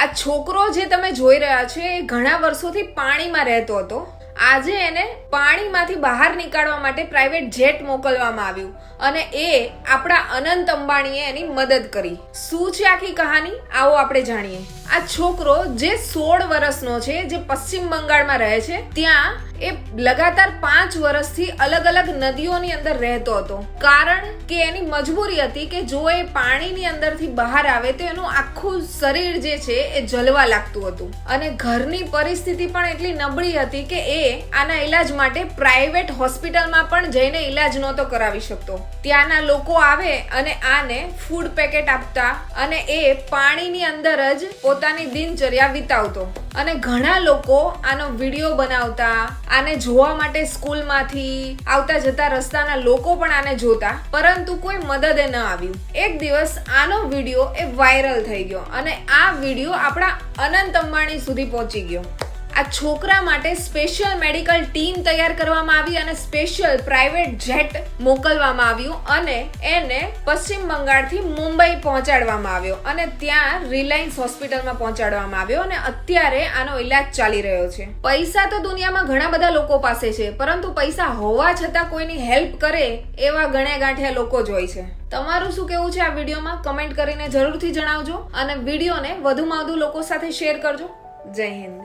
આ છોકરો જે તમે જોઈ રહ્યા છો એ ઘણા વર્ષોથી પાણીમાં રહેતો હતો. આજે એને પાણીમાંથી બહાર નીકાળવા માટે પ્રાઇવેટ જેટ મોકલવામાં આવ્યું અને એ આપણા અનંત અંબાણીએ એની મદદ કરી. શું છે આખી કહાની, આવો આપણે જાણીએ. આ છોકરો જે 16 વર્ષનો છે, જે પશ્ચિમ બંગાળમાં રહે છે, ત્યાં એ લગાતાર 5 વર્ષથી અલગ અલગ નદીઓની અંદર રહેતો હતો. કારણ કે એની મજબૂરી હતી કે જો એ પાણીની અંદરથી બહાર આવે તો એનું આખું શરીર જે છે એ જલવા લાગતું હતું અને ઘરની પરિસ્થિતિ પણ એટલી નબળી હતી કે એ આના ઈલાજ માટે પ્રાઇવેટ હોસ્પિટલમાં પણ જઈને ઈલાજ નહોતો કરાવી શકતો. ત્યાંના લોકો આવે અને આને ફૂડ પેકેટ આપતા અને એ પાણીની અંદર જ પોતાની દિનચર્યા વિતાવતો અને ઘણા લોકો આનો વિડીયો બનાવતા, આને જોવા માટે સ્કૂલમાંથી આવતા જતા રસ્તાના લોકો પણ આને જોતા, પરંતુ કોઈ મદદે ન આવ્યું. એક દિવસ આનો વિડીયો એ વાયરલ થઈ ગયો અને આ વિડીયો આપણા અનંત અંબાણી સુધી પહોંચી ગયો. આ છોકરા માટે સ્પેશિયલ મેડિકલ ટીમ તૈયાર કરવામાં આવી અને સ્પેશિયલ પ્રાઇવેટ જેટ મોકલવામાં આવ્યું અને એને પશ્ચિમ બંગાળથી મુંબઈ પહોંચાડવામાં આવ્યો અને ત્યાં રિલાયન્સ હોસ્પિટલમાં પહોંચાડવામાં આવ્યો અને અત્યારે આનો ઈલાજ ચાલી રહ્યો છે. પૈસા તો દુનિયામાં ઘણા બધા લોકો પાસે છે, પરંતુ પૈસા હોવા છતાં કોઈની હેલ્પ કરે એવા ગણ્યા ગાંઠિયા લોકો જ હોય છે. તમારું શું કેવું છે આ વિડીયોમાં કમેન્ટ કરીને જરૂરથી જણાવજો અને વિડીયોને વધુમાં વધુ લોકો સાથે શેર કરજો. જય હિન્દ.